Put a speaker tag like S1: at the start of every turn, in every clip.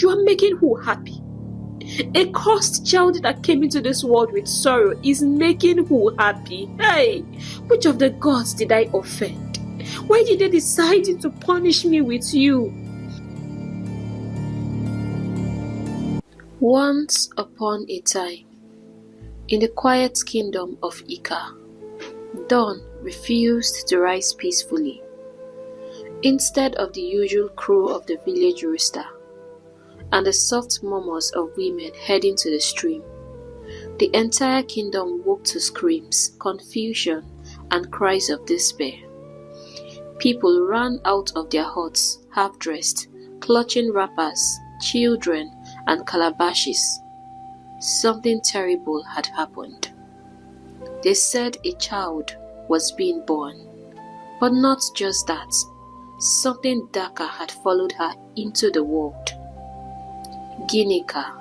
S1: You are making who happy? A cursed child that came into this world with sorrow is making who happy? Hey, which of the gods did I offend? Why did they decide to punish me with you? Once upon a time, in the quiet kingdom of Ika, dawn refused to rise peacefully. Instead of the usual crow of the village rooster and the soft murmurs of women heading to the stream, the entire kingdom woke to screams, confusion, and cries of despair. People ran out of their huts, half-dressed, clutching wrappers, children, and calabashes. Something terrible had happened. They said a child was being born, but not just that. Something darker had followed her into the world. Ginika,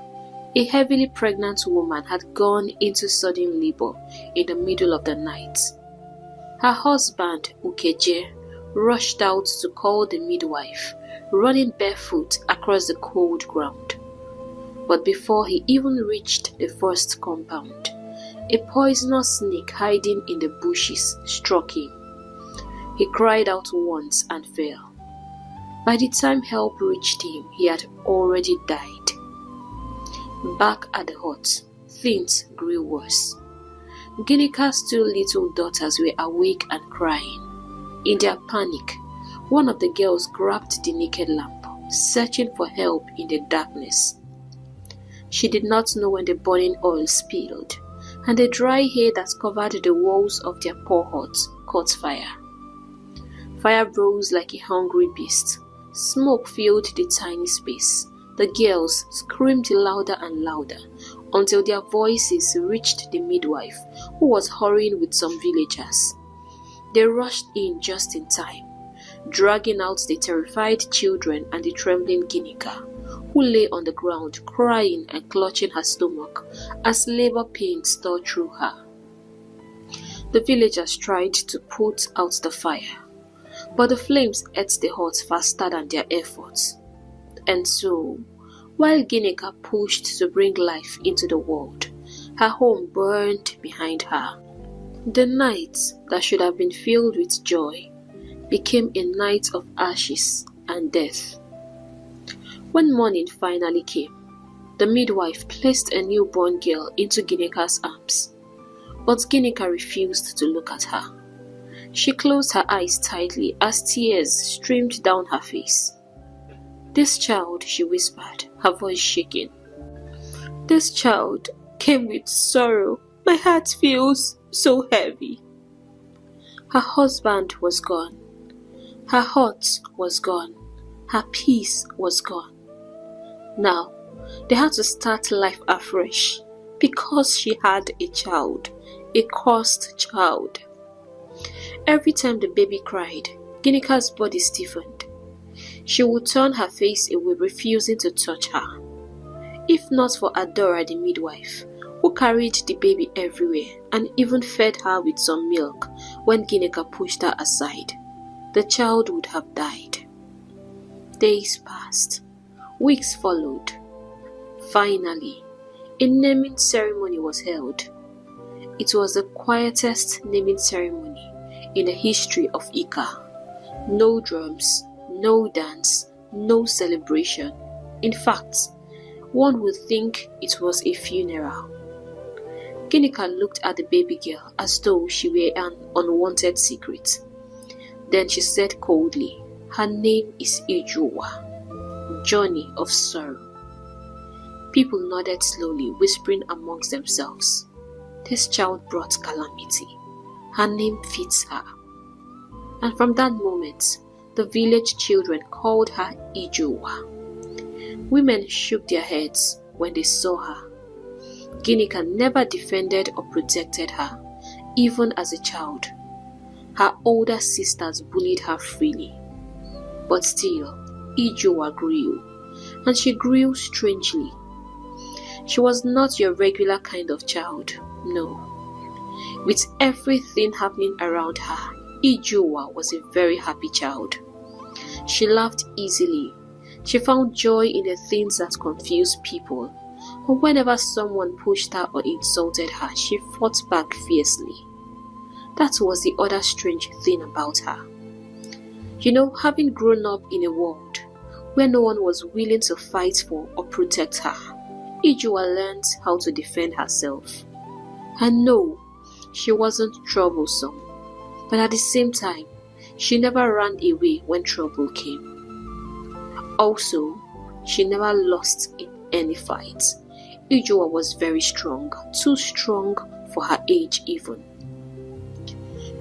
S1: a heavily pregnant woman, had gone into sudden labor in the middle of the night. Her husband, Ukeje, rushed out to call the midwife, running barefoot across the cold ground. But before he even reached the first compound, a poisonous snake hiding in the bushes struck him. He cried out once and fell. By the time help reached him, he had already died. Back at the hut, things grew worse. Ginika's two little daughters were awake and crying. In their panic, one of the girls grabbed the naked lamp, searching for help in the darkness. She did not know when the burning oil spilled, and the dry hair that covered the walls of their poor hut caught fire. Fire rose like a hungry beast. Smoke filled the tiny space. The girls screamed louder and louder until their voices reached the midwife, who was hurrying with some villagers. They rushed in just in time, dragging out the terrified children and the trembling Ginika, who lay on the ground crying and clutching her stomach as labor pains tore through her. The villagers tried to put out the fire, but the flames ate the hut faster than their efforts. And so, while Ginika pushed to bring life into the world, her home burned behind her. The night that should have been filled with joy became a night of ashes and death. When morning finally came, the midwife placed a newborn girl into Ginika's arms, but Ginika refused to look at her. She closed her eyes tightly as tears streamed down her face. "This child," she whispered, her voice shaking. "This child came with sorrow. My heart feels so heavy." Her husband was gone. Her hut was gone. Her peace was gone. Now, they had to start life afresh because she had a child, a cursed child. Every time the baby cried, Ginika's body stiffened. She would turn her face away, refusing to touch her. If not for Adora the midwife, who carried the baby everywhere and even fed her with some milk when Ginika pushed her aside, the child would have died. Days passed. Weeks followed. Finally, a naming ceremony was held. It was the quietest naming ceremony in the history of Ika. No drums, no dance, no celebration. In fact, one would think it was a funeral. Ginika looked at the baby girl as though she were an unwanted secret. Then she said coldly, "Her name is Ijuwa, Journey of Sorrow." People nodded slowly, whispering amongst themselves, "This child brought calamity. Her name fits her." And from that moment, the village children called her Ijuwa. Women shook their heads when they saw her. Ginika never defended or protected her, even as a child. Her older sisters bullied her freely. But still, Ijuwa grew, and she grew strangely. She was not your regular kind of child, no. With everything happening around her, Ijuwa was a very happy child. She laughed easily, She found joy in the things that confused people, and whenever someone pushed her or insulted her, she fought back fiercely. That was the other strange thing about her. Having grown up in a world where no one was willing to fight for or protect her, Ijua learned how to defend herself. And no, she wasn't troublesome, but at the same time, she never ran away when trouble came. Also, she never lost in any fight. Ijua was very strong, too strong for her age even.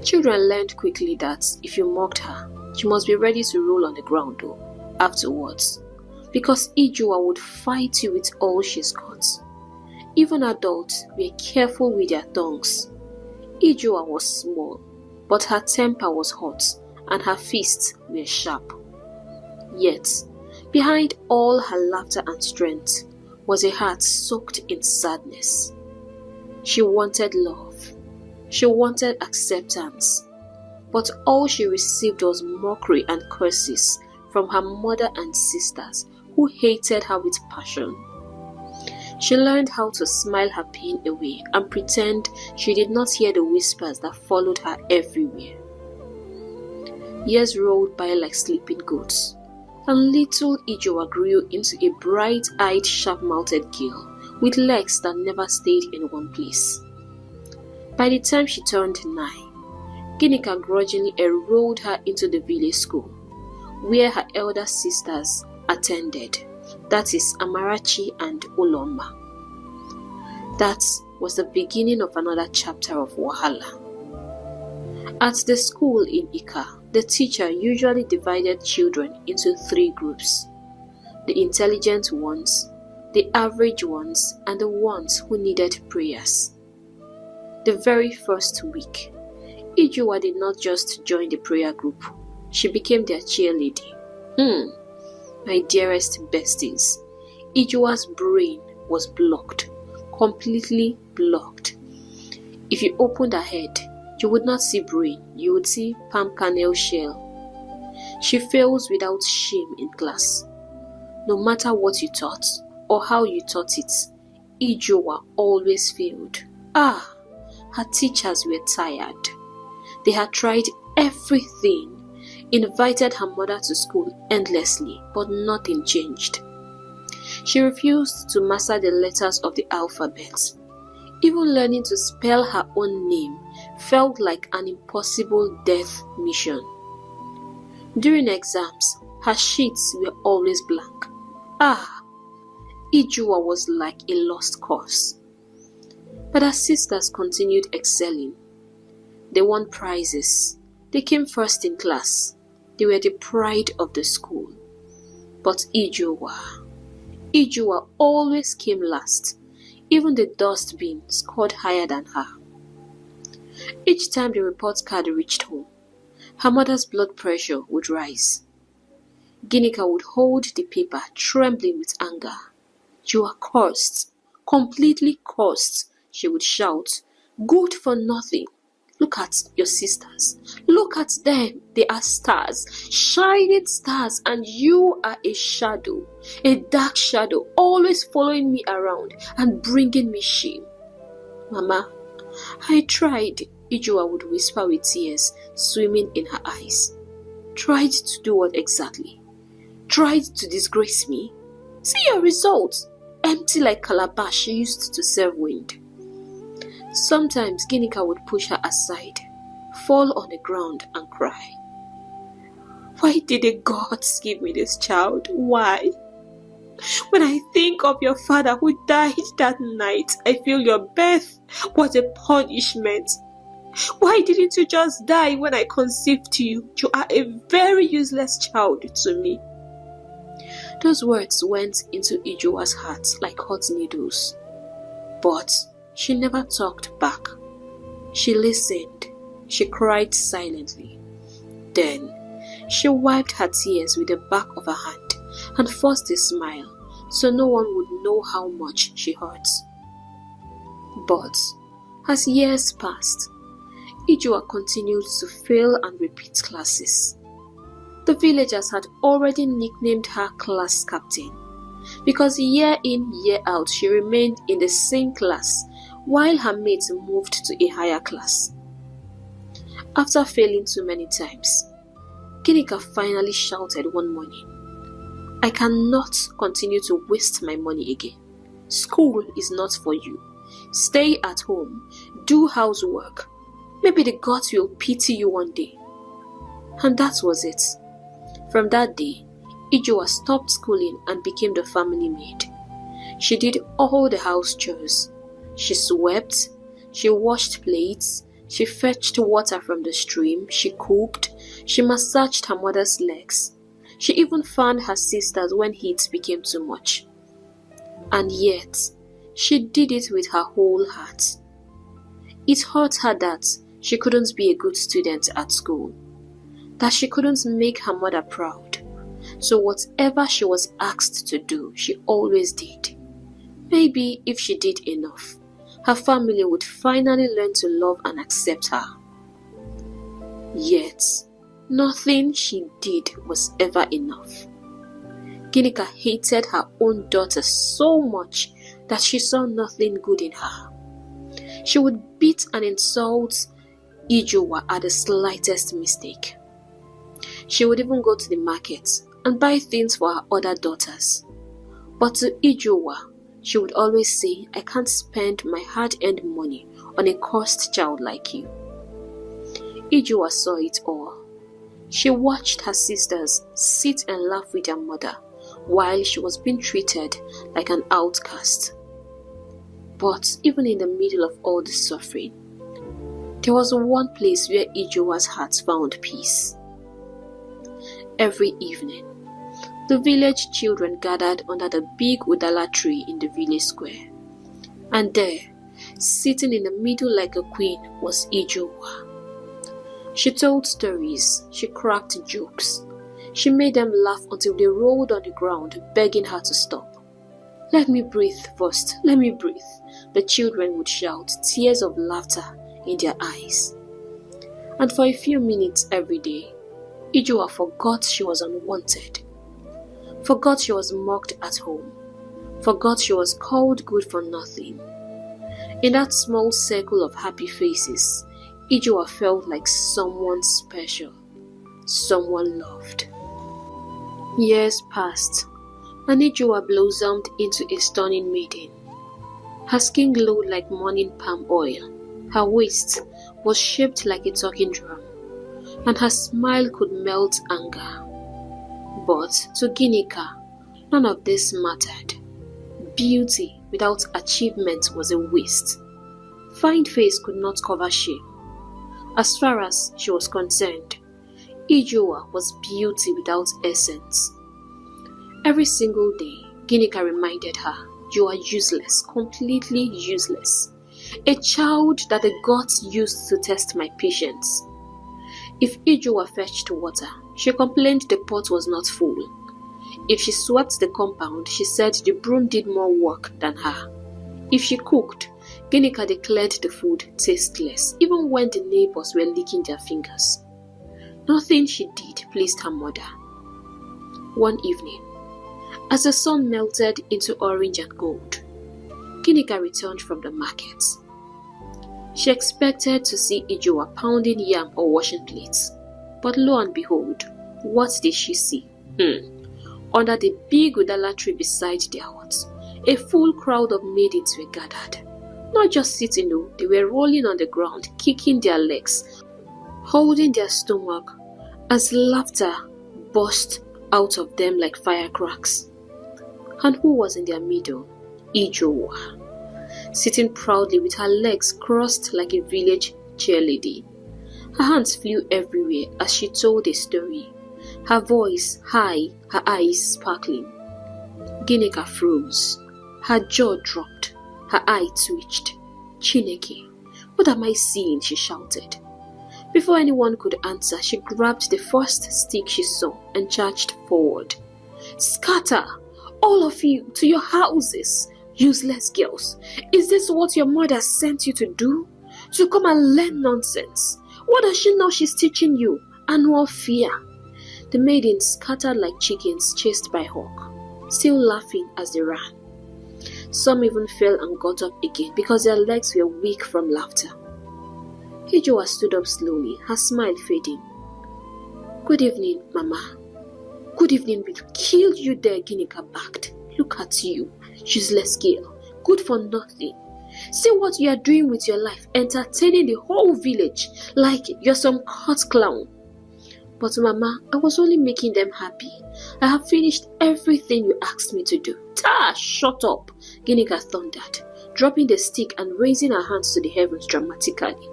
S1: Children learned quickly that if you mocked her, you must be ready to roll on the ground afterwards, because Ijua would fight you with all she's got. Even adults were careful with their tongues. Ijua was small, but her temper was hot and her fists were sharp. Yet, behind all her laughter and strength was a heart soaked in sadness. She wanted love. She wanted acceptance. But all she received was mockery and curses from her mother and sisters who hated her with passion. She learned how to smile her pain away and pretend she did not hear the whispers that followed her everywhere. Years rolled by like sleeping goats, and little Ijua grew into a bright-eyed, sharp-mouthed girl with legs that never stayed in one place. By the time she turned 9, Ginika grudgingly enrolled her into the village school, where her elder sisters attended, that is Amarachi and Uloma. That was the beginning of another chapter of Wahala. At the school in Ika, the teacher usually divided children into 3 groups: the intelligent ones, the average ones, and the ones who needed prayers. The very first week, Ijua did not just join the prayer group, she became their cheerleader. My dearest besties, Ijua's brain was blocked, completely blocked. If you opened her head, you would not see brain, you would see palm kernel shell. She fails without shame in class. No matter what you taught or how you taught it, Ijua always failed. Her teachers were tired. They had tried everything, invited her mother to school endlessly, but nothing changed. She refused to master the letters of the alphabet. Even learning to spell her own name felt like an impossible death mission. During exams, her sheets were always blank. Ijua was like a lost cause. But her sisters continued excelling. They won prizes. They came first in class. They were the pride of the school. But Ijua always came last. Even the dustbin scored higher than her. Each time the report card reached home, her mother's blood pressure would rise. Ginika would hold the paper, trembling with anger. "You are cursed, completely cursed," she would shout. "Good for nothing. Look at your sisters. Look at them. They are stars, shining stars, and you are a shadow, a dark shadow, always following me around and bringing me shame." "Mama, I tried," Ijua would whisper with tears swimming in her eyes. "Tried to do what exactly? Tried to disgrace me? See your results, empty like calabash used to serve wind." Sometimes Ginika would push her aside, fall on the ground and cry. "Why did the gods give me this child? Why? When I think of your father who died that night, I feel your birth was a punishment. Why didn't you just die when I conceived you? You are a very useless child to me." Those words went into Ijua's heart like hot needles. But she never talked back. She listened. She cried silently. Then she wiped her tears with the back of her hand and forced a smile so no one would know how much she hurt. But as years passed, Ijua continued to fail and repeat classes. The villagers had already nicknamed her class captain because year in, year out she remained in the same class while her mates moved to a higher class. After failing too many times, Ginika finally shouted one morning, "I cannot continue to waste my money again. School is not for you. Stay at home, do housework. Maybe the gods will pity you one day." And that was it. From that day, Ijua stopped schooling and became the family maid. She did all the house chores. She swept, she washed plates, she fetched water from the stream, she cooked, she massaged her mother's legs. She even fanned her sisters when heat became too much. And yet, she did it with her whole heart. It hurt her that she couldn't be a good student at school, that she couldn't make her mother proud. So whatever she was asked to do, she always did. Maybe if she did enough, her family would finally learn to love and accept her. Yet, nothing she did was ever enough. Ginika hated her own daughter so much that she saw nothing good in her. She would beat and insult Ijua at the slightest mistake. She would even go to the market and buy things for her other daughters. But to Ijua, she would always say, "I can't spend my hard-earned money on a cursed child like you." Ijua saw it all. She watched her sisters sit and laugh with her mother while she was being treated like an outcast. But even in the middle of all the suffering, there was one place where Ijua's heart found peace. Every evening, the village children gathered under the big udala tree in the village square. And there, sitting in the middle like a queen, was Ijua. She told stories, she cracked jokes. She made them laugh until they rolled on the ground, begging her to stop. "Let me breathe first, let me breathe," the children would shout, tears of laughter in their eyes. And for a few minutes every day, Ijua forgot she was unwanted, forgot she was mocked at home, forgot she was called good for nothing. In that small circle of happy faces, Ijua felt like someone special, someone loved. Years passed, and Ijua blossomed into a stunning maiden. Her skin glowed like morning palm oil, her waist was shaped like a talking drum, and her smile could melt anger. But to Ginika, none of this mattered. Beauty without achievement was a waste. Fine face could not cover shame. As far as she was concerned, Ijua was beauty without essence. Every single day, Ginika reminded her, "You are useless, completely useless. A child that the gods used to test my patience." If Ijua fetched water, she complained the pot was not full. If she swept the compound, she said the broom did more work than her. If she cooked, Ginika declared the food tasteless, even when the neighbors were licking their fingers. Nothing she did pleased her mother. One evening, as the sun melted into orange and gold, Ginika returned from the market. She expected to see Ijua pounding yam or washing plates, but lo and behold, what did she see? Under the big udala tree beside their hut, a full crowd of maidens were gathered. Not just sitting though, they were rolling on the ground, kicking their legs, holding their stomach, as laughter burst out of them like firecracks. And who was in their middle? Ijua, sitting proudly with her legs crossed like a village cheerleader. Her hands flew everywhere as she told a story, her voice high, her eyes sparkling. Ginika froze, her jaw dropped, her eye twitched. "Chineke, what am I seeing?" she shouted. Before anyone could answer, she grabbed the first stick she saw and charged forward. "Scatter, all of you, to your houses, useless girls. Is this what your mother sent you to do? To come and learn nonsense? What does she know she's teaching you? Annual fear. The maidens scattered like chickens chased by hawk, still laughing as they ran. Some even fell and got up again because their legs were weak from laughter. Ijoa stood up slowly, her smile fading. "Good evening, Mama." "Good evening, we'll kill you there," Ginika barked. "Look at you, useless girl, good for nothing. See what you are doing with your life, entertaining the whole village like you're some court clown." "But Mama, I was only making them happy. I have finished everything you asked me to do." "Ta, shut up," Ginika thundered, dropping the stick and raising her hands to the heavens dramatically.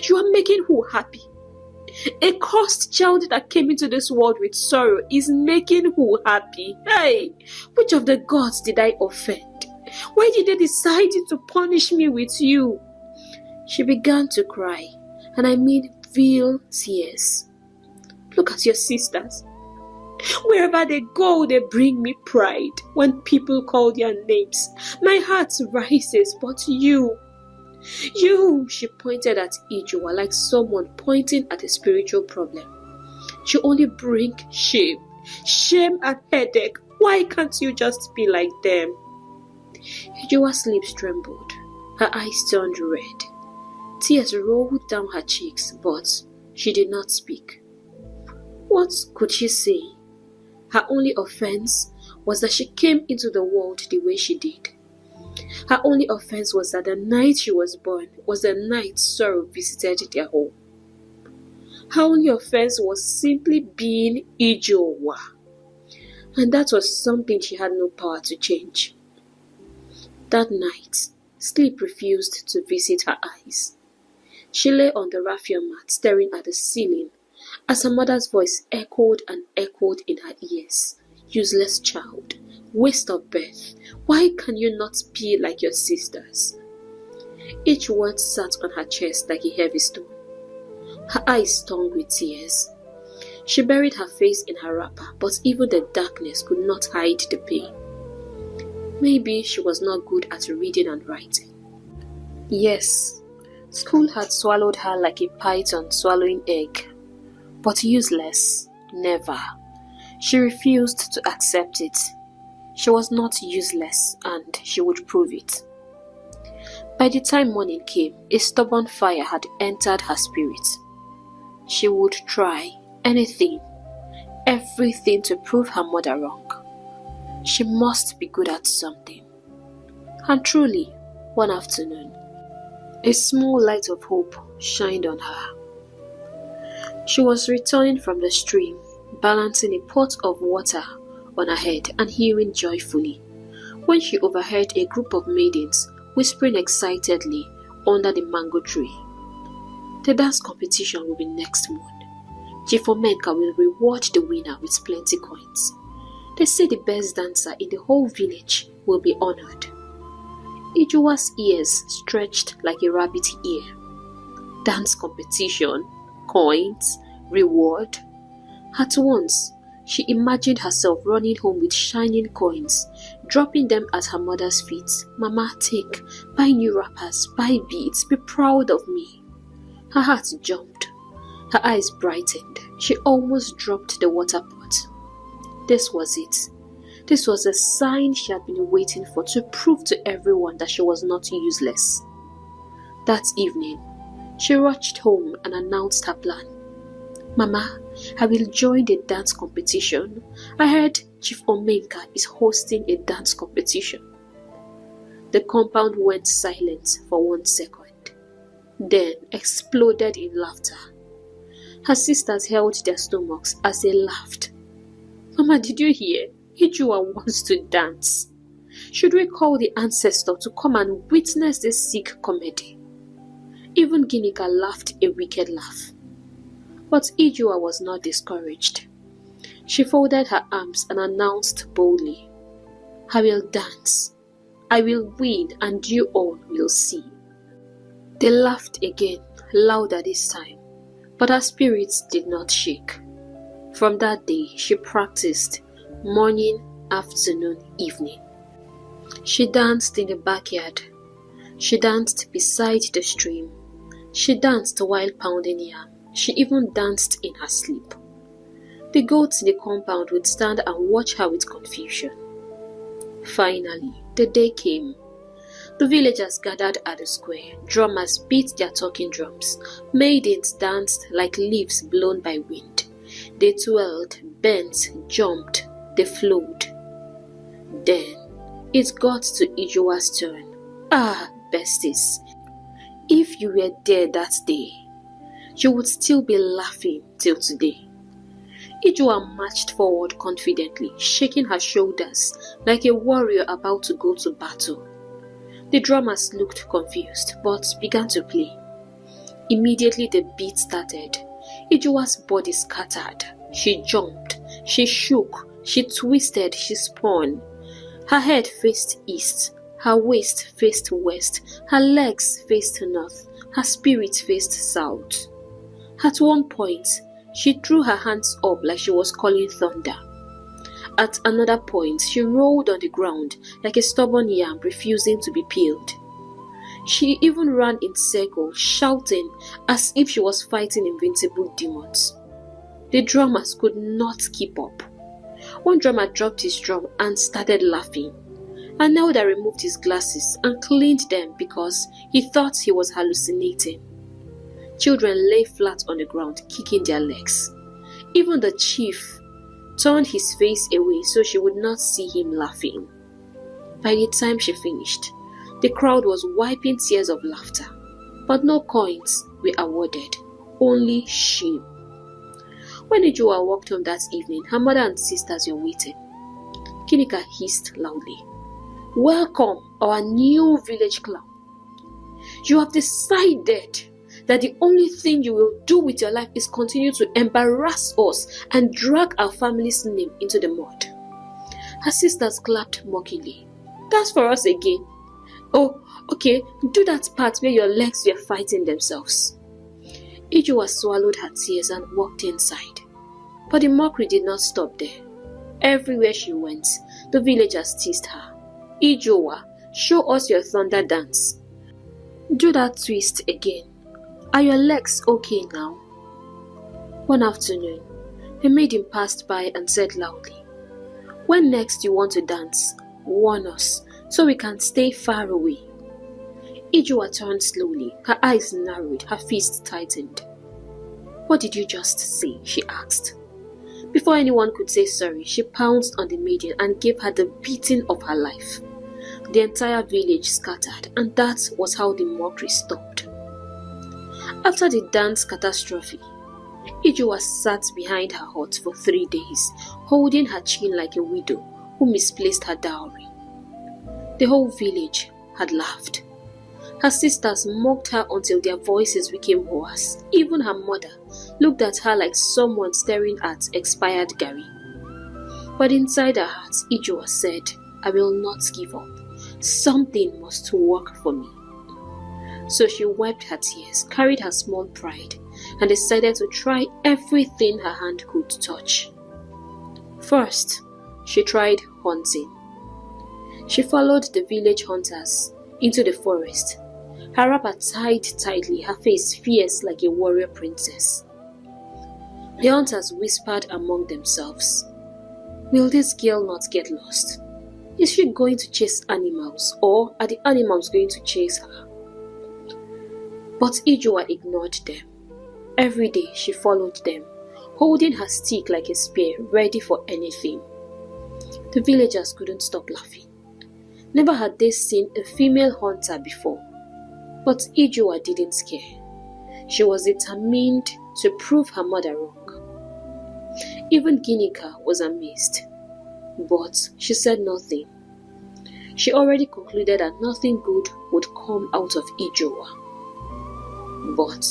S1: "You are making who happy? A cursed child that came into this world with sorrow is making who happy? Hey, which of the gods did I offend? Why did they decide to punish me with you?" She began to cry, and I mean real tears. "Look at your sisters. Wherever they go, they bring me pride. When people call their names, my heart rises. But you, she pointed at Ijoa like someone pointing at a spiritual problem. "You only bring shame and headache. Why can't you just be like them?" Ijoa's lips trembled. Her eyes turned red. Tears rolled down her cheeks, but she did not speak. What could she say? Her only offense was that she came into the world the way she did. Her only offense was that the night she was born was the night sorrow visited their home. Her only offense was simply being Ijoa. And that was something she had no power to change. That night, sleep refused to visit her eyes. She lay on the raffia mat staring at the ceiling as her mother's voice echoed and echoed in her ears. "Useless child, waste of birth, why can you not be like your sisters?" Each word sat on her chest like a heavy stone. Her eyes stung with tears. She buried her face in her wrapper, but even the darkness could not hide the pain. Maybe she was not good at reading and writing. Yes, school had swallowed her like a python swallowing egg. But useless, never. She refused to accept it. She was not useless, and she would prove it. By the time morning came, a stubborn fire had entered her spirit. She would try anything, everything to prove her mother wrong. She must be good at something. And truly, one afternoon, a small light of hope shined on her. She was returning from the stream, balancing a pot of water on her head and hewing joyfully, when she overheard a group of maidens whispering excitedly under the mango tree. "The dance competition will be next month. Chief Omenka will reward the winner with plenty coins. They say the best dancer in the whole village will be honored." Ijoa's ears stretched like a rabbit ear. Dance competition, coins, reward. At once, she imagined herself running home with shining coins, dropping them at her mother's feet. "Mama, take, buy new wrappers, buy beads, be proud of me." Her heart jumped. Her eyes brightened. She almost dropped the water pot. This was it. This was a sign she had been waiting for to prove to everyone that she was not useless. That evening, she rushed home and announced her plan. "Mama, I will join the dance competition. I heard Chief Omenka is hosting a dance competition." The compound went silent for 1 second, then exploded in laughter. Her sisters held their stomachs as they laughed. "Mama, did you hear? Ijoa wants to dance. Should we call the ancestor to come and witness this sick comedy?" Even Ginika laughed a wicked laugh. But Ijoa was not discouraged. She folded her arms and announced boldly, "I will dance. I will win, and you all will see." They laughed again, louder this time, but her spirits did not shake. From that day, she practiced morning, afternoon, evening. She danced in the backyard. She danced beside the stream. She danced while pounding yam. She even danced in her sleep. The goats in the compound would stand and watch her with confusion. Finally, the day came. The villagers gathered at the square. Drummers beat their talking drums. Maidens danced like leaves blown by wind. They twirled, bent, jumped, they flowed. Then it got to Ijoa's turn. Ah, besties, if you were there that day, you would still be laughing till today. Ijoa marched forward confidently, shaking her shoulders like a warrior about to go to battle. The drummers looked confused, but began to play. Immediately the beat started. Ijoa's body scattered. She jumped, she shook, she twisted, she spun. Her head faced east, her waist faced west, her legs faced north, her spirit faced south. At one point, she threw her hands up like she was calling thunder. At another point, she rolled on the ground like a stubborn yam refusing to be peeled. She even ran in circles, shouting as if she was fighting invincible demons. The drummers could not keep up. One drummer dropped his drum and started laughing. Anelda removed his glasses and cleaned them because he thought he was hallucinating. Children lay flat on the ground, kicking their legs. Even the chief turned his face away so she would not see him laughing. By the time she finished, the crowd was wiping tears of laughter, but no coins were awarded, only shame. When Ijoa walked home that evening, her mother and sisters were waiting. Ginika hissed loudly, "Welcome, our new village clown. You have decided that the only thing you will do with your life is continue to embarrass us and drag our family's name into the mud." Her sisters clapped mockingly. "That's for us again. Oh, okay, do that part where your legs were fighting themselves." Ijoa swallowed her tears and walked inside. But the mockery did not stop there. Everywhere she went, the villagers teased her. "Ijoa, show us your thunder dance. Do that twist again. Are your legs okay now?" One afternoon, a maiden passed by and said loudly, "When next you want to dance, warn us so we can stay far away." Ijoa turned slowly, her eyes narrowed, her fists tightened. "What did you just say?" she asked. Before anyone could say sorry, she pounced on the maiden and gave her the beating of her life. The entire village scattered, and that was how the mockery stopped. After the dance catastrophe, Ijoa sat behind her hut for 3 days, holding her chin like a widow who misplaced her dowry. The whole village had laughed. Her sisters mocked her until their voices became hoarse. Even her mother looked at her like someone staring at expired Gary. But inside her heart, Ijoa said, "I will not give up. Something must work for me." So she wiped her tears, carried her small pride, and decided to try everything her hand could touch. First, she tried hunting. She followed the village hunters into the forest, her wrapper tied tightly, her face fierce like a warrior princess. The hunters whispered among themselves, "Will this girl not get lost? Is she going to chase animals, or are the animals going to chase her?" But Ijoa ignored them. Every day she followed them, holding her stick like a spear, ready for anything. The villagers couldn't stop laughing. Never had they seen a female hunter before. But Ijoa didn't care. She was determined to prove her mother wrong. Even Ginika was amazed. But she said nothing. She already concluded that nothing good would come out of Ijoa. But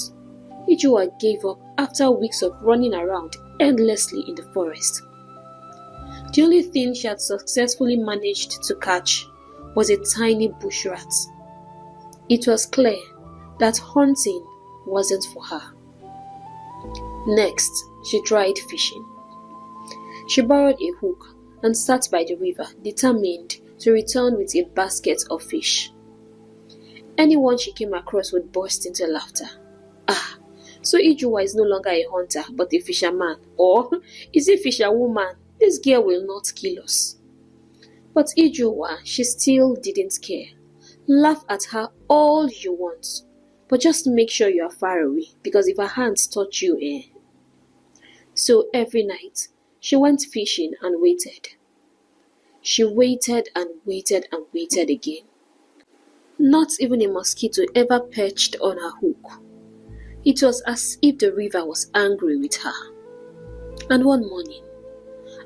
S1: Ijoa gave up after weeks of running around endlessly in the forest. The only thing she had successfully managed to catch was a tiny bush rat. It was clear that hunting wasn't for her. Next, she tried fishing. She borrowed a hook and sat by the river, determined to return with a basket of fish. Anyone she came across would burst into laughter. Ah, So Ijuwa is no longer a hunter but a fisherman, or is a fisherwoman? This girl will not kill us. But Ijuwa, she still didn't care. Laugh at her all you want, but just make sure you are far away, because if her hands touch you, So every night, she went fishing and waited. She waited and waited and waited again. Not even a mosquito ever perched on her hook. It was as if the river was angry with her. And one morning,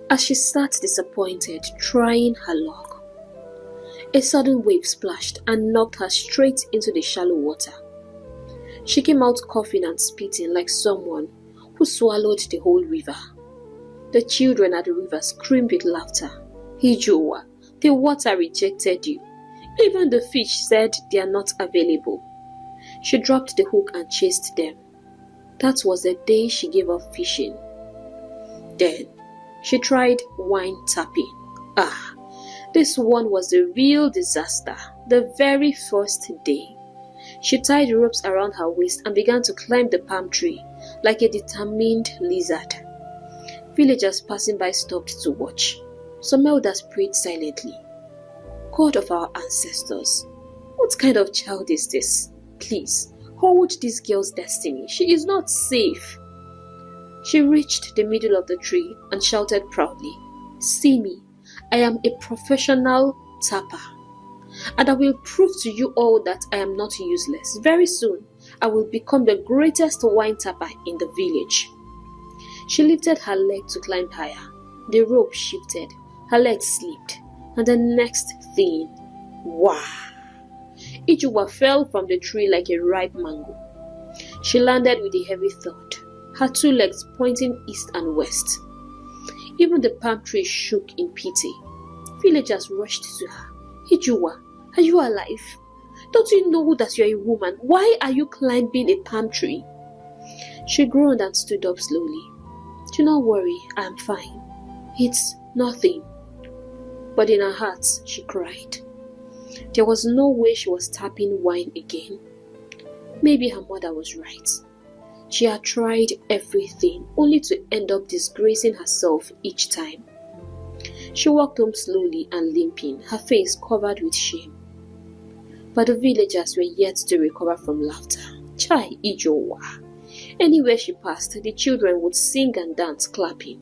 S1: as she sat disappointed, trying her luck, a sudden wave splashed and knocked her straight into the shallow water. She came out coughing and spitting like someone who swallowed the whole river. The children at the river screamed with laughter. Ijuwa, the water rejected you. Even the fish said they are not available. She dropped the hook and chased them. That was the day she gave up fishing. Then, she tried wine tapping. This one was a real disaster. The very first day, she tied ropes around her waist and began to climb the palm tree like a determined lizard. Villagers passing by stopped to watch. Some elders prayed silently. God of our ancestors, what kind of child is this? Please, hold this girl's destiny. She is not safe. She reached the middle of the tree and shouted proudly, "See me, I am a professional tapper, and I will prove to you all that I am not useless. Very soon, I will become the greatest wine tapper in the village." She lifted her leg to climb higher. The rope shifted, her leg slipped, and the next thing, wow! Ijuwa fell from the tree like a ripe mango. She landed with a heavy thud, her two legs pointing east and west. Even the palm tree shook in pity. Villagers rushed to her. "Ijuwa, are you alive? Don't you know that you are a woman? Why are you climbing a palm tree?" She groaned and stood up slowly. "Do not worry, I am fine. It's nothing." But in her heart, she cried. There was no way she was tapping wine again. Maybe her mother was right. She had tried everything, only to end up disgracing herself each time. She walked home slowly and limping, her face covered with shame. But the villagers were yet to recover from laughter. Chai Ijuwa. Anywhere she passed, the children would sing and dance, clapping.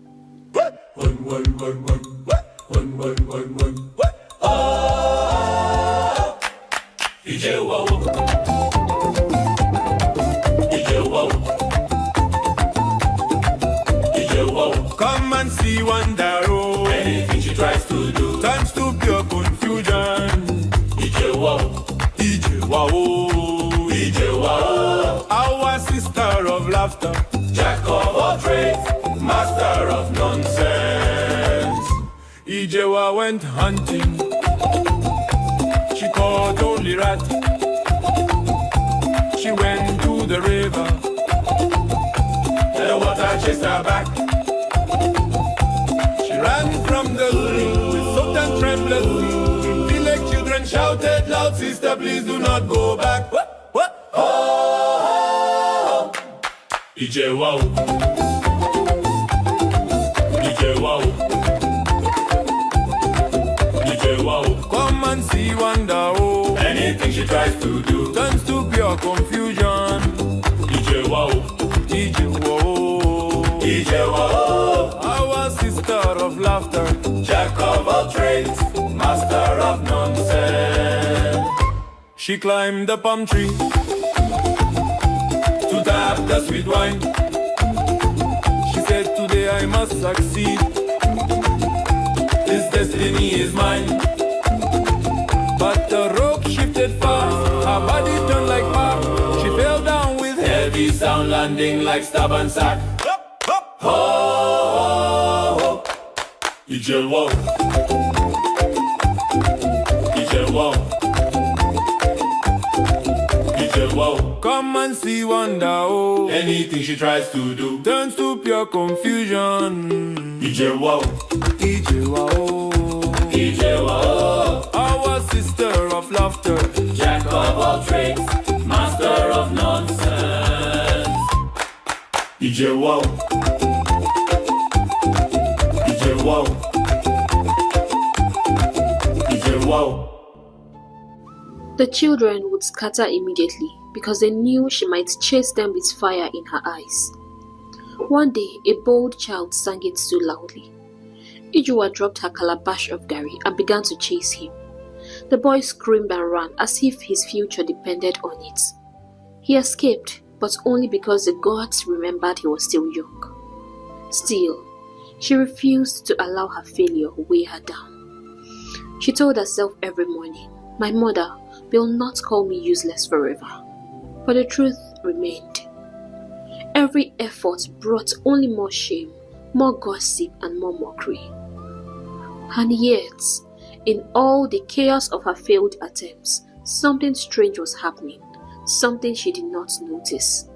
S2: Come and see Wonder Road. Anything she tries to do turns to pure confusion. Ijewa, Ijewa, Ijewa, our sister of laughter, jack of all trades, master of nonsense. Ijewa went hunting. She caught only rat. She went to the river. The water chased her back. She ran from the street with soaked and trembling. Village children shouted loud, "Sister, please do not go back." What? Oh, Ijewa, Ijewa, Ijewa. Come and see Wonder. Anything she tries to do turns to pure confusion. Ijewa, Ijewa, Ijewa, our sister of laughter, jack of all trades, master of nonsense. She climbed the palm tree to tap the sweet wine. She said, "Today I must succeed. This destiny is mine." But the rope shifted fast, her body turned like bark. She fell down with heavy sound, landing like stubborn sack. Ho, ho, ho. Ijewa, Ijewa, Ijewa. Come and see Wonder. Anything she tries to do turns to pure confusion. Ijewa, Ijewa, Ijewa, our sister of laughter, jack of all trades, master of nonsense. wow. Wow. Wow.
S1: The children would scatter immediately because they knew she might chase them with fire in her eyes. One day, a bold child sang it so loudly. Ijua dropped her calabash of garri and began to chase him. The boy screamed and ran as if his future depended on it. He escaped, but only because the gods remembered he was still young. Still, she refused to allow her failure weigh her down. She told herself every morning, "My mother will not call me useless forever." But the truth remained. Every effort brought only more shame, more gossip, and more mockery. And yet, in all the chaos of her failed attempts, something strange was happening, something she did not notice.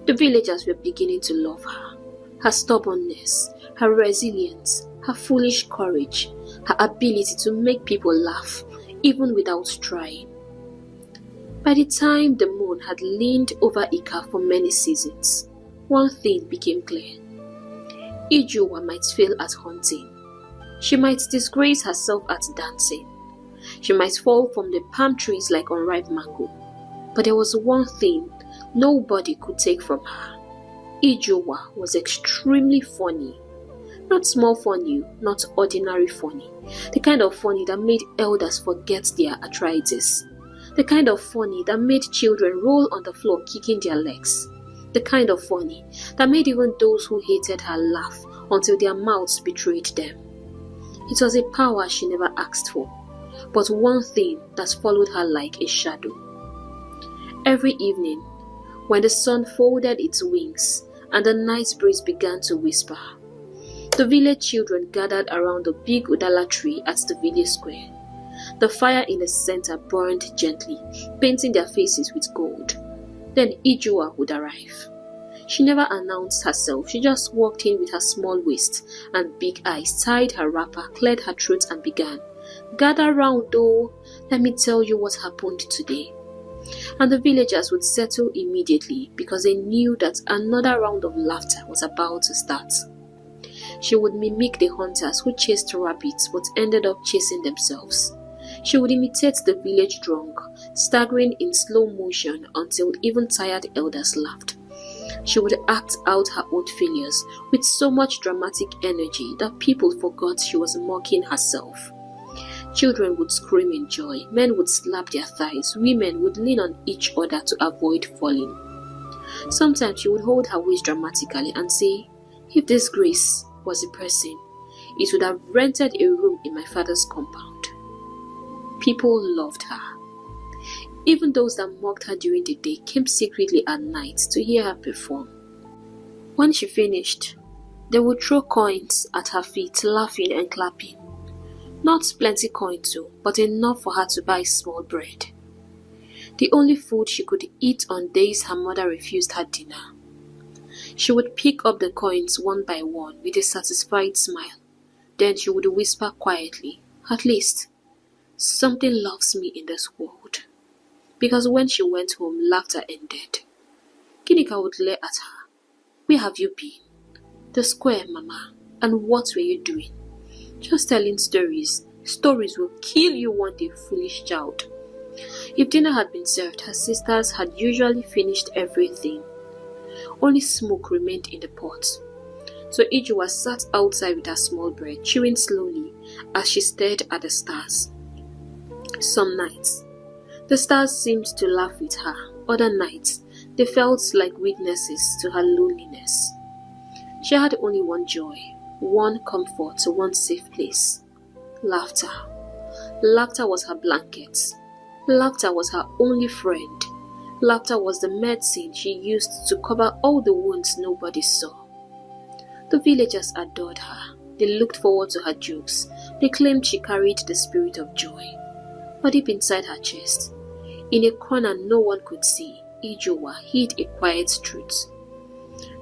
S1: The villagers were beginning to love her. Her stubbornness, her resilience, her foolish courage, her ability to make people laugh, even without trying. By the time the moon had leaned over Ika for many seasons, one thing became clear. Ijua might fail at hunting. She might disgrace herself at dancing. She might fall from the palm trees like unripe mango. But there was one thing nobody could take from her. Ijua was extremely funny. Not small funny, not ordinary funny. The kind of funny that made elders forget their arthritis. The kind of funny that made children roll on the floor kicking their legs. The kind of funny that made even those who hated her laugh until their mouths betrayed them. It was a power she never asked for, but one thing that followed her like a shadow. Every evening, when the sun folded its wings and the night breeze began to whisper, the village children gathered around the big udala tree at the village square. The fire in the center burned gently, painting their faces with gold. Then Ijua would arrive. She never announced herself. She just walked in with her small waist and big eyes, tied her wrapper, cleared her throat and began, "Gather round, though. Let me tell you what happened today." And the villagers would settle immediately because they knew that another round of laughter was about to start. She would mimic the hunters who chased rabbits but ended up chasing themselves. She would imitate the village drunk, staggering in slow motion until even tired elders laughed. She would act out her own failures with so much dramatic energy that people forgot she was mocking herself. Children would scream in joy, men would slap their thighs, women would lean on each other to avoid falling. Sometimes she would hold her waist dramatically and say, "If this Grace was a person, it would have rented a room in my father's compound." People loved her. Even those that mocked her during the day came secretly at night to hear her perform. When she finished, they would throw coins at her feet, laughing and clapping. Not plenty coins too, but enough for her to buy small bread. The only food she could eat on days her mother refused her dinner. She would pick up the coins one by one with a satisfied smile. Then she would whisper quietly, "At least, something loves me in this world." Because when she went home, laughter ended. Ginika would glare at her. "Where have you been?" "The square, Mama. And what were you doing?" "Just telling stories. Stories will kill you one day, foolish child." If dinner had been served, her sisters had usually finished everything. Only smoke remained in the pot. So Ijua sat outside with her small bread, chewing slowly as she stared at the stars. Some nights, the stars seemed to laugh with her. Other nights, they felt like witnesses to her loneliness. She had only one joy, one comfort, one safe place. Laughter. Laughter was her blanket. Laughter was her only friend. Laughter was the medicine she used to cover all the wounds nobody saw. The villagers adored her. They looked forward to her jokes. They claimed she carried the spirit of joy. But deep inside her chest, in a corner no one could see, Ijua hid a quiet truth.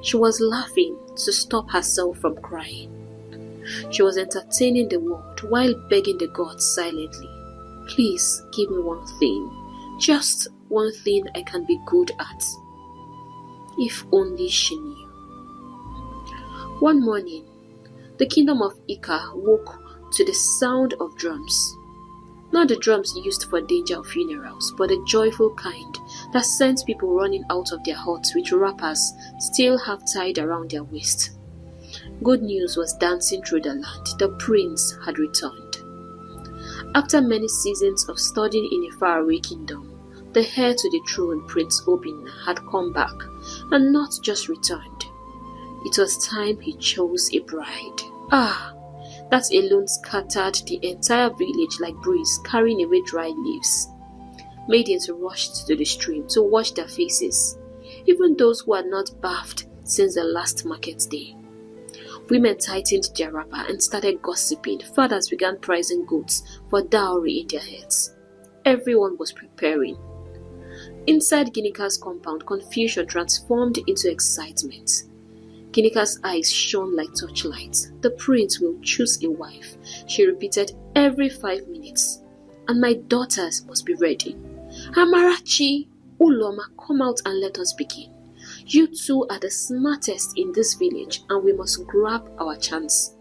S1: She was laughing to stop herself from crying. She was entertaining the world while begging the gods silently, "Please give me one thing, just one thing I can be good at." If only she knew. One morning, the kingdom of Ika woke to the sound of drums. Not the drums used for danger or funerals, but the joyful kind that sends people running out of their huts with wrappers still half tied around their waist. Good news was dancing through the land. The prince had returned. After many seasons of studying in a faraway kingdom, the heir to the throne, Prince Obinna, had come back, and not just returned. It was time he chose a bride. That alone scattered the entire village like breeze carrying away dry leaves. Maidens rushed to the stream to wash their faces, even those who had not bathed since the last market day. Women tightened their wrapper and started gossiping. Fathers began pricing goats for dowry in their heads. Everyone was preparing. Inside Ginika's compound, confusion transformed into excitement. Ginika's eyes shone like torchlights. The prince will choose a wife, she repeated every 5 minutes. And my daughters must be ready. Amarachi, Uloma, come out and let us begin. You two are the smartest in this village and we must grab our chance.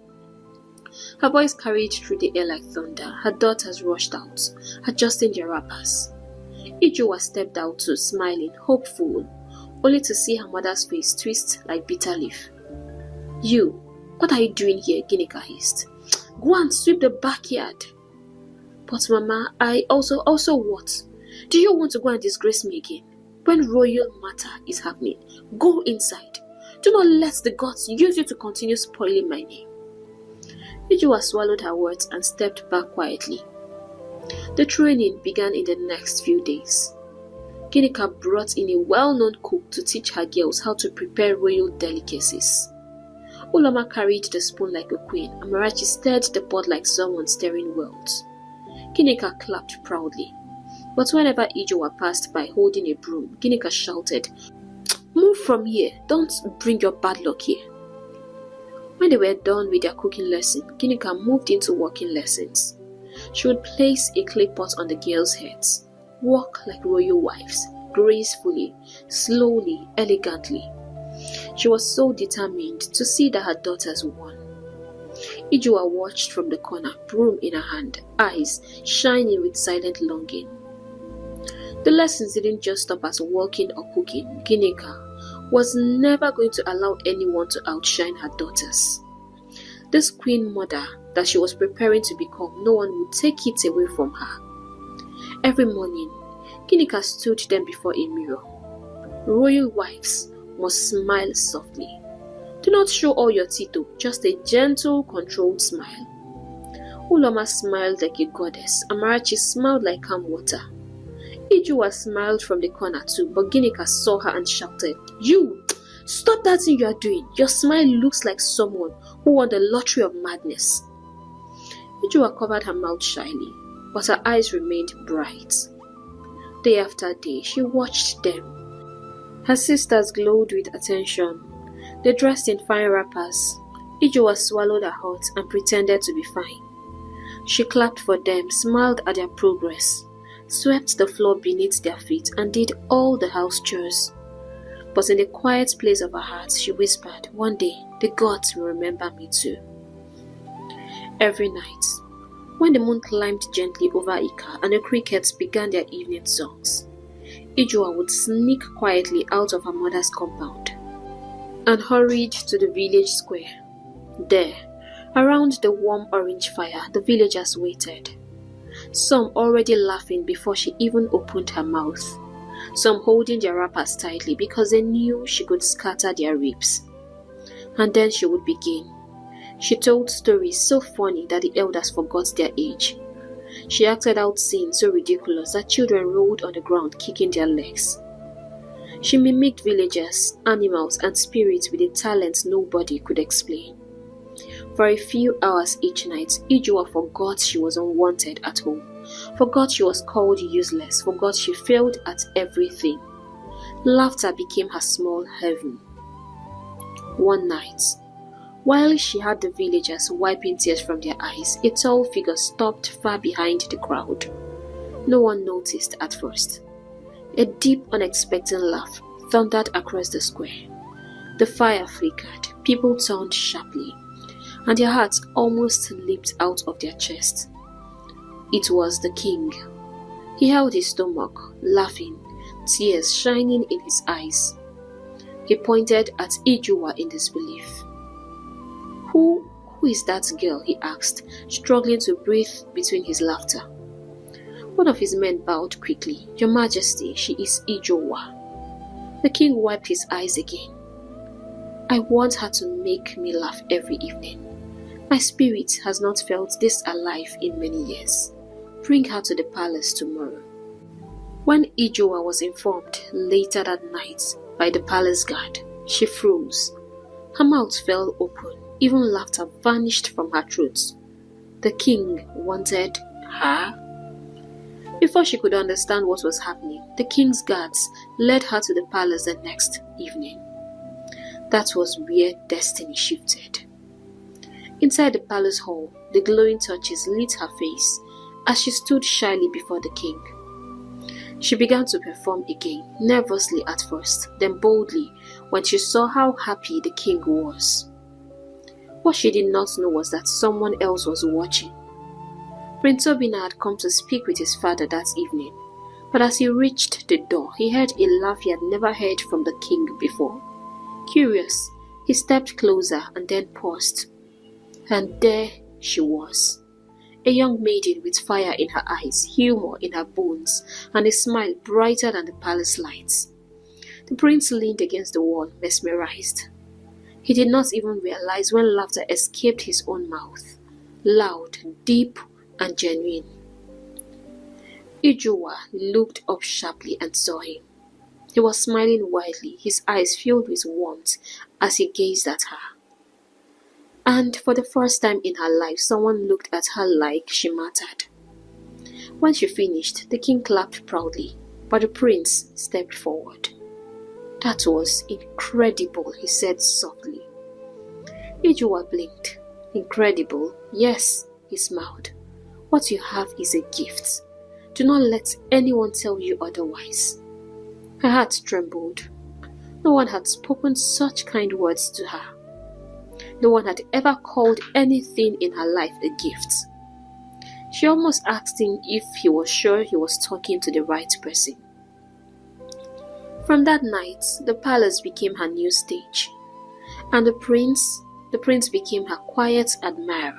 S1: Her voice carried through the air like thunder. Her daughters rushed out, adjusting their wrappers. Ijowa stepped out too, smiling, hopeful, only to see her mother's face twist like bitter leaf. You, what are you doing here? Ginika hissed. Go and sweep the backyard. But Mama, I also what? Do you want to go and disgrace me again? When royal matter is happening, go inside. Do not let the gods use you to continue spoiling my name. Ijowa swallowed her words and stepped back quietly. The training began in the next few days. Ginika brought in a well-known cook to teach her girls how to prepare royal delicacies. Uloma carried the spoon like a queen. Amarachi stirred the pot like someone stirring worlds. Ginika clapped proudly. But whenever Ijowa passed by holding a broom, Ginika shouted, "Move from here, don't bring your bad luck here." When they were done with their cooking lesson, Ginika moved into walking lessons. She would place a clay pot on the girls' heads, walk like royal wives, gracefully, slowly, elegantly. She was so determined to see that her daughters won. Ijowa watched from the corner, broom in her hand, eyes shining with silent longing. The lessons didn't just stop at walking or cooking. Ginika was never going to allow anyone to outshine her daughters. This queen mother that she was preparing to become, no one would take it away from her. Every morning, Ginika stood them before a mirror. Royal wives must smile softly. Do not show all your teeth, just a gentle, controlled smile. Uloma smiled like a goddess. Amarachi smiled like calm water. Ijowa smiled from the corner too, but Ginika saw her and shouted, "You! Stop that thing you are doing. Your smile looks like someone who won the lottery of madness." Ijowa covered her mouth shyly, but her eyes remained bright. Day after day, she watched them. Her sisters glowed with attention. They dressed in fine wrappers. Ijowa swallowed her heart and pretended to be fine. She clapped for them, smiled at their progress, swept the floor beneath their feet, and did all the house chores. But in the quiet place of her heart, she whispered, "One day, the gods will remember me too." Every night, when the moon climbed gently over Ika and the crickets began their evening songs, Ijowa would sneak quietly out of her mother's compound and hurried to the village square. There, around the warm orange fire, the villagers waited. Some already laughing before she even opened her mouth. Some holding their wrappers tightly because they knew she could scatter their ribs. And then she would begin. She told stories so funny that the elders forgot their age. She acted out scenes so ridiculous that children rolled on the ground kicking their legs. She mimicked villagers, animals, and spirits with a talent nobody could explain. For a few hours each night, Ijowa forgot she was unwanted at home, forgot she was called useless, forgot she failed at everything. Laughter became her small heaven. One night, while she had the villagers wiping tears from their eyes, a tall figure stopped far behind the crowd. No one noticed at first. A deep, unexpected laugh thundered across the square. The fire flickered. People turned sharply, and their hearts almost leaped out of their chests. It was the king. He held his stomach, laughing, tears shining in his eyes. He pointed at Ijuwa in disbelief. Who is that girl? He asked, struggling to breathe between his laughter. One of his men bowed quickly. Your Majesty, she is Ijuwa. The king wiped his eyes again. I want her to make me laugh every evening. My spirit has not felt this alive in many years. Bring her to the palace tomorrow. When Ijuwa was informed later that night by the palace guard, she froze. Her mouth fell open. Even laughter vanished from her throat. The king wanted her. Before she could understand what was happening, the king's guards led her to the palace the next evening. That was where destiny shifted. Inside the palace hall, the glowing torches lit her face as she stood shyly before the king. She began to perform again, nervously at first, then boldly when she saw how happy the king was. What she did not know was that someone else was watching. Prince Obinna had come to speak with his father that evening, but as he reached the door, he heard a laugh he had never heard from the king before. Curious, he stepped closer and then paused. And there she was, a young maiden with fire in her eyes, humor in her bones, and a smile brighter than the palace lights. The prince leaned against the wall, mesmerized. He did not even realize when laughter escaped his own mouth, loud, deep, and genuine. Ijuwa looked up sharply and saw him. He was smiling widely, his eyes filled with warmth as he gazed at her. And for the first time in her life, someone looked at her like she mattered. When she finished, the king clapped proudly, but the prince stepped forward. That was incredible, he said softly. Ijuwa blinked. Incredible? Yes, he smiled. What you have is a gift. Do not let anyone tell you otherwise. Her heart trembled. No one had spoken such kind words to her. No one had ever called anything in her life a gift. She almost asked him if he was sure he was talking to the right person. From that night, the palace became her new stage, and the prince became her quiet admirer,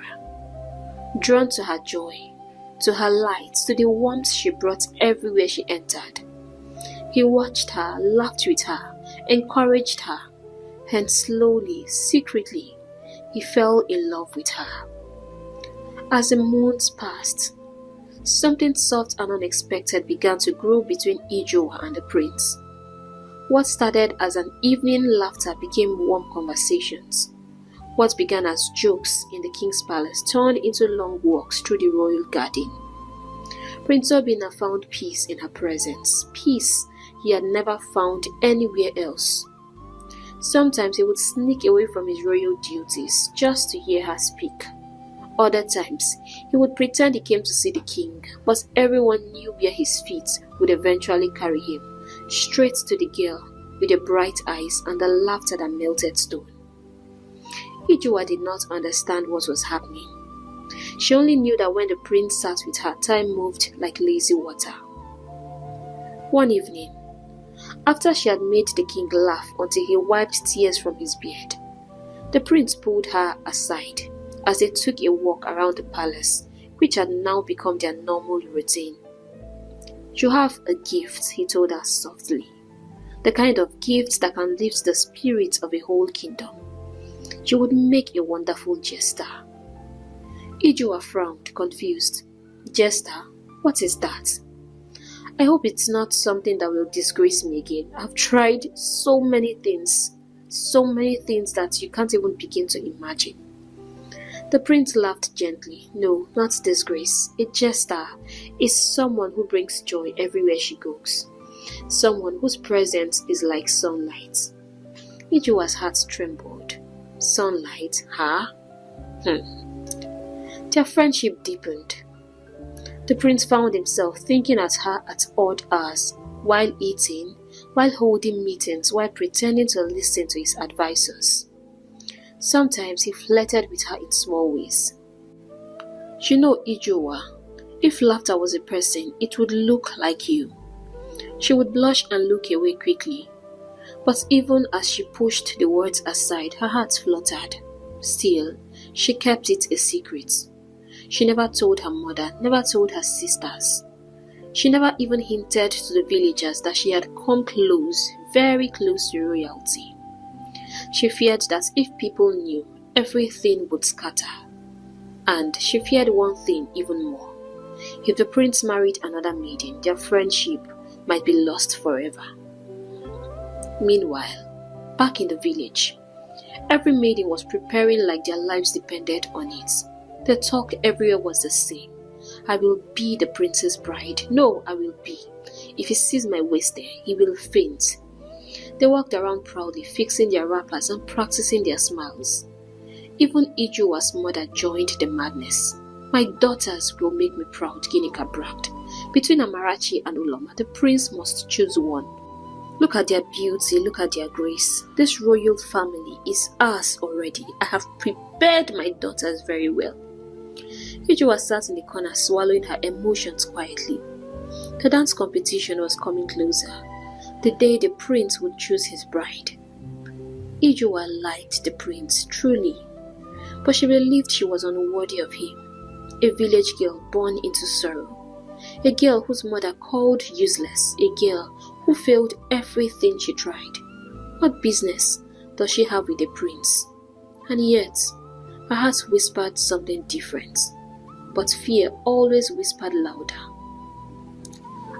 S1: drawn to her joy, to her light, to the warmth she brought everywhere she entered. He watched her, laughed with her, encouraged her, and slowly, secretly, he fell in love with her. As the months passed, something soft and unexpected began to grow between Ijuwa and the prince. What started as an evening laughter became warm conversations. What began as jokes in the king's palace turned into long walks through the royal garden. Prince Obinna found peace in her presence, peace he had never found anywhere else. Sometimes he would sneak away from his royal duties just to hear her speak. Other times, he would pretend he came to see the king, but everyone knew where his feet would eventually carry him, straight to the girl with the bright eyes and the laughter that melted stone. Ijuwa did not understand what was happening. She only knew that when the prince sat with her, time moved like lazy water. One evening, after she had made the king laugh until he wiped tears from his beard, the prince pulled her aside as they took a walk around the palace, which had now become their normal routine. You have a gift, he told her softly, the kind of gift that can lift the spirit of a whole kingdom. You would make a wonderful jester. Ijuwa frowned, confused. Jester? What is that? I hope it's not something that will disgrace me again. I've tried so many things that you can't even begin to imagine. The prince laughed gently. No, not disgrace. A jester is someone who brings joy everywhere she goes. Someone whose presence is like sunlight. Ijuwa's heart trembled. Sunlight, huh? Their friendship deepened. The prince found himself thinking at her at odd hours, while eating, while holding meetings, while pretending to listen to his advisors. Sometimes he flirted with her in small ways. You know, Ijowa, if laughter was a person, it would look like you. She would blush and look away quickly. But even as she pushed the words aside, her heart fluttered. Still, she kept it a secret. She never told her mother, never told her sisters. She never even hinted to the villagers that she had come close, very close to royalty. She feared that if people knew, everything would scatter. And she feared one thing even more. If the prince married another maiden, their friendship might be lost forever. Meanwhile, back in the village, every maiden was preparing like their lives depended on it. The talk everywhere was the same. I will be the prince's bride. No, I will be. If he sees my waist there, he will faint. They walked around proudly, fixing their wrappers and practicing their smiles. Even Ijowa's mother joined the madness. My daughters will make me proud, Ginika bragged. Between Amarachi and Uloma, the prince must choose one. Look at their beauty, look at their grace. This royal family is ours already. I have prepared my daughters very well. Ijowa sat in the corner, swallowing her emotions quietly. The dance competition was coming closer. The day the prince would choose his bride. Ijowa liked the prince, truly. But she believed she was unworthy of him. A village girl born into sorrow. A girl whose mother called useless. A girl who failed everything she tried. What business does she have with the prince? And yet, her heart whispered something different. But fear always whispered louder.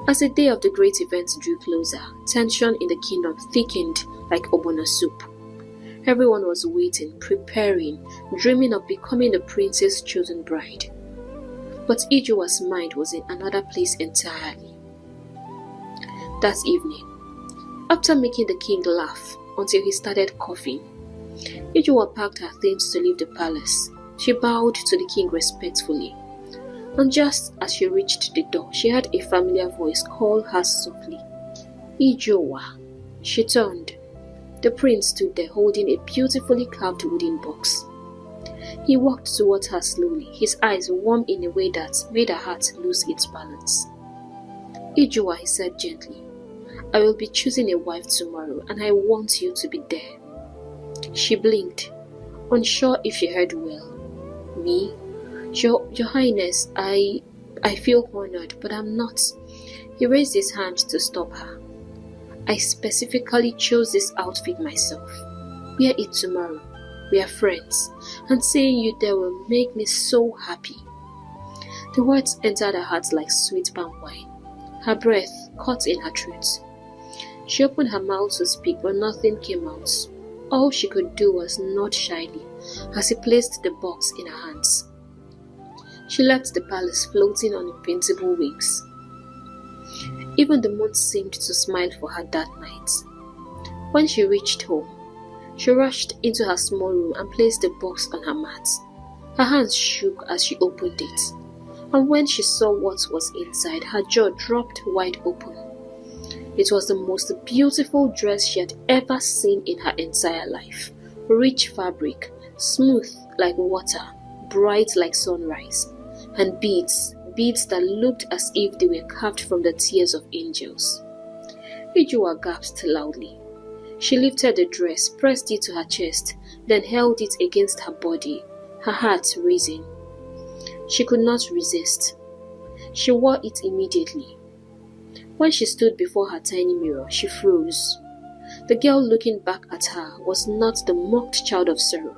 S1: As the day of the great event drew closer, tension in the kingdom thickened like ogbono soup. Everyone was waiting, preparing, dreaming of becoming the prince's chosen bride. But Ijowa's mind was in another place entirely. That evening, after making the king laugh until he started coughing, Ijowa packed her things to leave the palace. She bowed to the king respectfully. And just as she reached the door, she heard a familiar voice call her softly. Ijowa. She turned. The prince stood there holding a beautifully carved wooden box. He walked towards her slowly, his eyes warm in a way that made her heart lose its balance. Ijowa, he said gently, I will be choosing a wife tomorrow and I want you to be there. She blinked, unsure if she heard well. Me? Your Highness, I feel honored, but I'm not. He raised his hand to stop her. I specifically chose this outfit myself. Wear it tomorrow. We are friends, and seeing you there will make me so happy. The words entered her heart like sweet palm wine. Her breath caught in her throat. She opened her mouth to speak, but nothing came out. All she could do was nod shyly as he placed the box in her hands. She left the palace floating on invincible wings. Even the moon seemed to smile for her that night. When she reached home, she rushed into her small room and placed the box on her mat. Her hands shook as she opened it, and when she saw what was inside, her jaw dropped wide open. It was the most beautiful dress she had ever seen in her entire life. Rich fabric, smooth like water, bright like sunrise, and beads that looked as if they were carved from the tears of angels. Ijowa gasped loudly. She lifted the dress, pressed it to her chest, then held it against her body, her heart racing. She could not resist. She wore it immediately. When she stood before her tiny mirror, she froze. The girl looking back at her was not the mocked child of sorrow.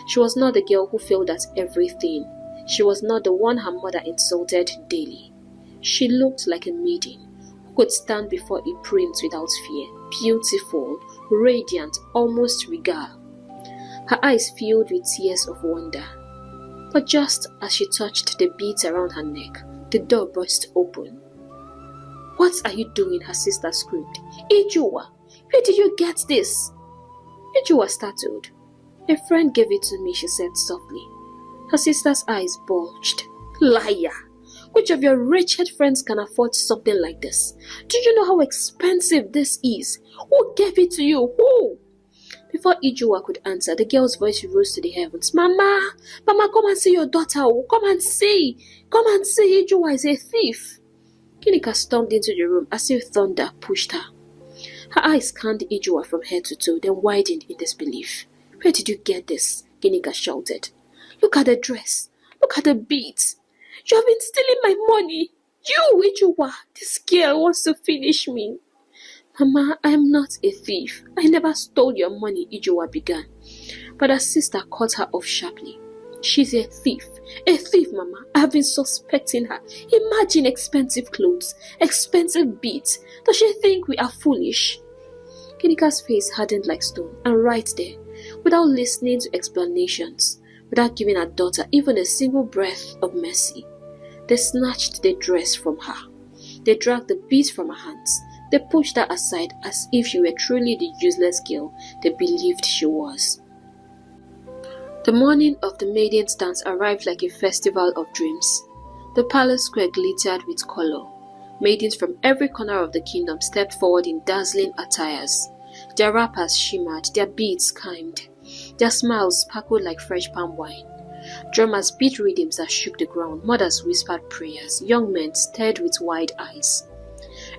S1: She was not the girl who failed at everything. She was not the one her mother insulted daily. She looked like a maiden who could stand before a prince without fear, beautiful, radiant, almost regal. Her eyes filled with tears of wonder. But just as she touched the beads around her neck, the door burst open. What are you doing? Her sister screamed. Ijowa, where did you get this? Ijowa startled. A friend gave it to me, she said softly. Her sister's eyes bulged. Liar! Which of your wretched friends can afford something like this? Do you know how expensive this is? Who gave it to you? Who? The Before Ijua could answer, the girl's voice rose to the heavens. Mama! Mama, come and see your daughter. Oh, come and see. Come and see. Ijua is a thief. Ginika stormed into the room as if thunder pushed her. Her eyes scanned Ijua from head to toe, then widened in disbelief. Where did you get this? Ginika shouted. Look at the dress. Look at the beads. You have been stealing my money. You, Ijua. This girl wants to finish me. Mama, I am not a thief. I never stole your money, Ijua began. But her sister cut her off sharply. She's a thief. A thief, Mama. I have been suspecting her. Imagine expensive clothes, expensive beads. Does she think we are foolish? Kinika's face hardened like stone, and right there, without listening to explanations, without giving her daughter even a single breath of mercy, they snatched the dress from her. They dragged the beads from her hands. They pushed her aside as if she were truly the useless girl they believed she was. The morning of the maidens' dance arrived like a festival of dreams. The palace square glittered with color. Maidens from every corner of the kingdom stepped forward in dazzling attires. Their wrappers shimmered, their beads chimed. Their smiles sparkled like fresh palm wine. Drummers beat rhythms that shook the ground. Mothers whispered prayers. Young men stared with wide eyes.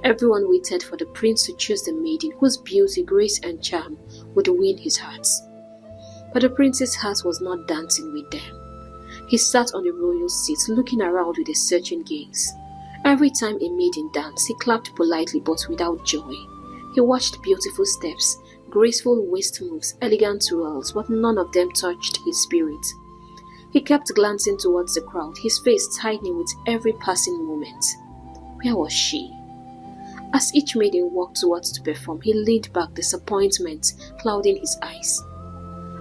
S1: Everyone waited for the prince to choose the maiden whose beauty, grace, and charm would win his heart. But the prince's heart was not dancing with them. He sat on the royal seat, looking around with a searching gaze. Every time a maiden danced, he clapped politely but without joy. He watched beautiful steps, graceful waist moves, elegant twirls, but none of them touched his spirit. He kept glancing towards the crowd, his face tightening with every passing moment. Where was she? As each maiden walked towards to perform, he leaned back, disappointment clouding his eyes.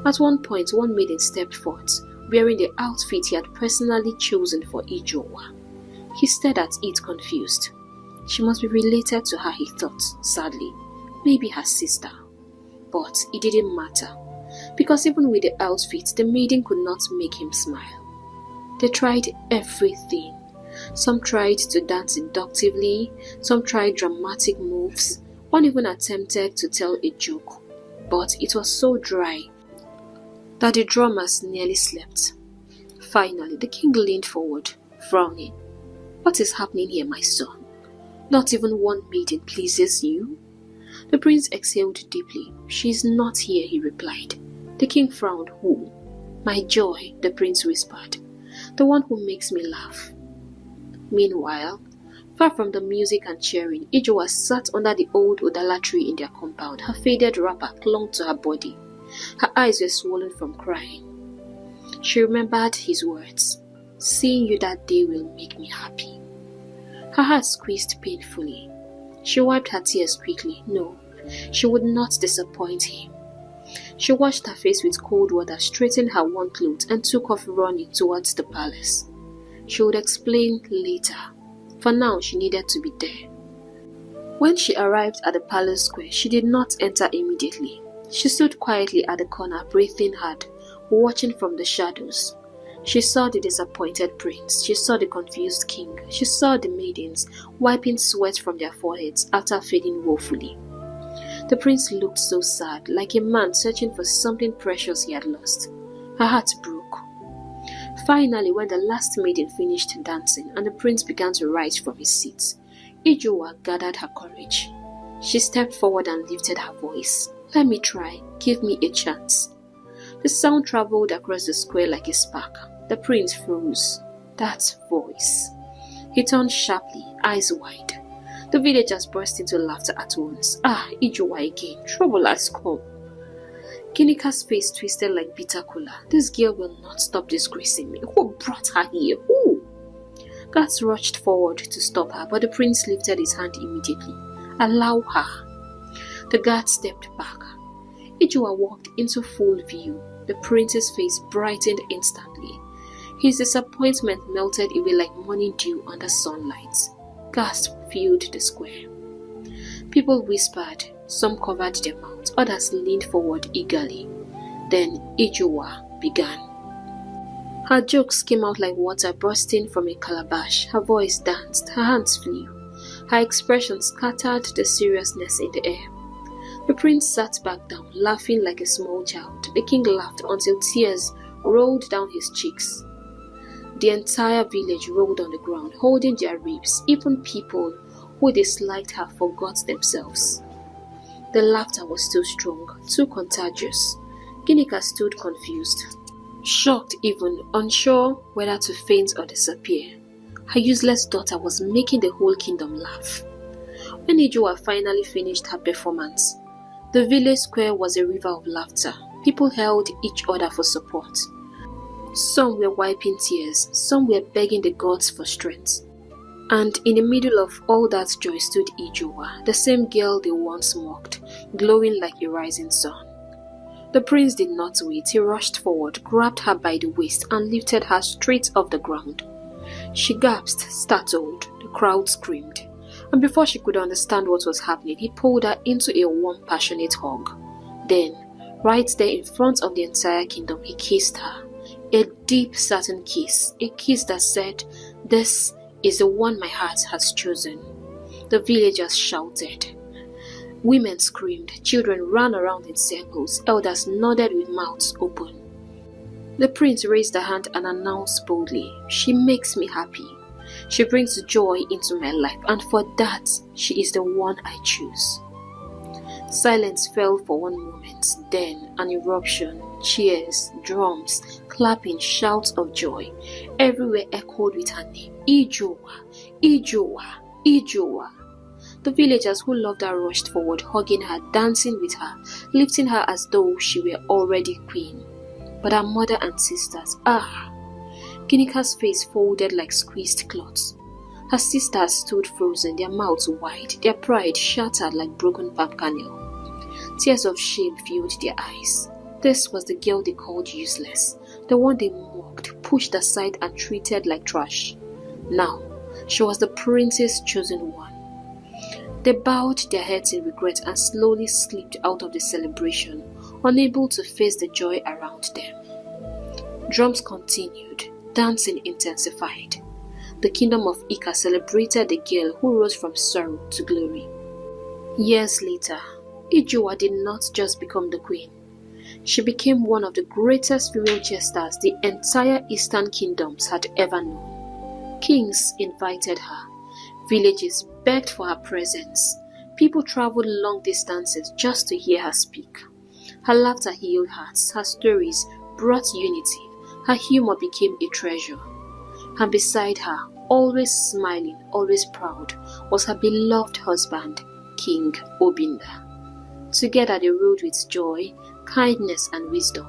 S1: At one point, one maiden stepped forth, wearing the outfit he had personally chosen for Ijua. He stared at it confused. She must be related to her, he thought, sadly. Maybe her sister. But it didn't matter, because even with the outfit, the maiden could not make him smile. They tried everything. Some tried to dance seductively, some tried dramatic moves, one even attempted to tell a joke. But it was so dry that the drummers nearly slept. Finally, the king leaned forward, frowning. What is happening here, my son? Not even one maiden pleases you? The prince exhaled deeply. She is not here, he replied. The king frowned. Who? My joy, the prince whispered. The one who makes me laugh. Meanwhile, far from the music and cheering, Ijua sat under the old Udala tree in their compound. Her faded wrapper clung to her body. Her eyes were swollen from crying. She remembered his words. Seeing you that day will make me happy. Her heart squeezed painfully. She wiped her tears quickly. No, she would not disappoint him. She washed her face with cold water, straightened her worn clothes, and took off running towards the palace. She would explain later. For now, she needed to be there. When she arrived at the palace square, she did not enter immediately. She stood quietly at the corner, breathing hard, watching from the shadows. She saw the disappointed prince. She saw the confused king. She saw the maidens wiping sweat from their foreheads after fading woefully. The prince looked so sad, like a man searching for something precious he had lost. Her heart broke. Finally, when the last maiden finished dancing and the prince began to rise from his seat, Ijua gathered her courage. She stepped forward and lifted her voice. Let me try. Give me a chance. The sound traveled across the square like a spark. The prince froze. That voice. He turned sharply, eyes wide. The villagers burst into laughter at once. Ah, Ijua again. Trouble has come. Kinika's face twisted like bitter cola. This girl will not stop disgracing me. Who brought her here? Who? Guards rushed forward to stop her, but the prince lifted his hand immediately. Allow her. The guard stepped back. Ijua walked into full view. The prince's face brightened instantly. His disappointment melted away like morning dew under sunlight. Gasps filled the square. People whispered. Some covered their mouths, others leaned forward eagerly. Then Ijua began. Her jokes came out like water bursting from a calabash. Her voice danced, her hands flew. Her expression scattered the seriousness in the air. The prince sat back down, laughing like a small child. The king laughed until tears rolled down his cheeks. The entire village rolled on the ground, holding their ribs. Even people who disliked her forgot themselves. The laughter was too strong, too contagious. Ginika stood confused, shocked even, unsure whether to faint or disappear. Her useless daughter was making the whole kingdom laugh. When Ijoa finally finished her performance, the village square was a river of laughter. People held each other for support. Some were wiping tears, some were begging the gods for strength. And in the middle of all that joy stood Ijoa, the same girl they once mocked, glowing like a rising sun. The prince did not wait. He rushed forward, grabbed her by the waist, and lifted her straight off the ground. She gasped, startled. The crowd screamed. And before she could understand what was happening, he pulled her into a warm, passionate hug. Then, right there in front of the entire kingdom, he kissed her. A deep, certain kiss. A kiss that said, "This is the one my heart has chosen." The villagers shouted. Women screamed. Children ran around in circles. Elders nodded with mouths open. The prince raised a hand and announced boldly, "She makes me happy. She brings joy into my life, and for that, she is the one I choose." Silence fell for one moment, then an eruption. Cheers, drums, clapping, shouts of joy. Everywhere echoed with her name, Ijoa, Ijoa, Ijoa. The villagers who loved her rushed forward, hugging her, dancing with her, lifting her as though she were already queen. But her mother and sisters, Ginika's face folded like squeezed cloths. Her sisters stood frozen, their mouths wide, their pride shattered like broken palm kernel. Tears of shame filled their eyes. This was the girl they called useless, the one they mocked, pushed aside and treated like trash. Now, she was the prince's chosen one. They bowed their heads in regret and slowly slipped out of the celebration, unable to face the joy around them. Drums continued, dancing intensified. The kingdom of Ika celebrated the girl who rose from sorrow to glory. Years later, Ijoa did not just become the queen. She became one of the greatest female jesters the entire Eastern kingdoms had ever known. Kings invited her. Villages begged for her presence. People traveled long distances just to hear her speak. Her laughter healed hearts. Her stories brought unity. Her humor became a treasure. And beside her, always smiling, always proud, was her beloved husband, King Obinna. Together they ruled with joy, kindness and wisdom.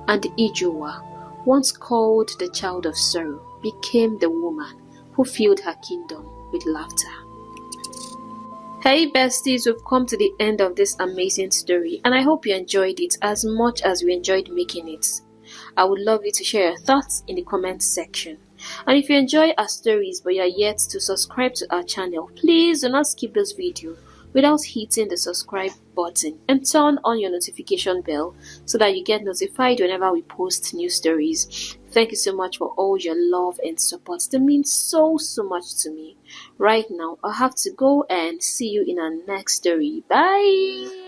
S1: And Ijoa, once called the child of sorrow, became the woman who filled her kingdom with laughter. Hey besties, we've come to the end of this amazing story, and I hope you enjoyed it as much as we enjoyed making it. I would love you to share your thoughts in the comments section. And if you enjoy our stories but you are yet to subscribe to our channel, please do not skip this video without hitting the subscribe button and turn on your notification bell so that you get notified whenever we post new stories. Thank you so much for all your love and support. That means so much to me. Right now, I have to go and see you in our next story. Bye!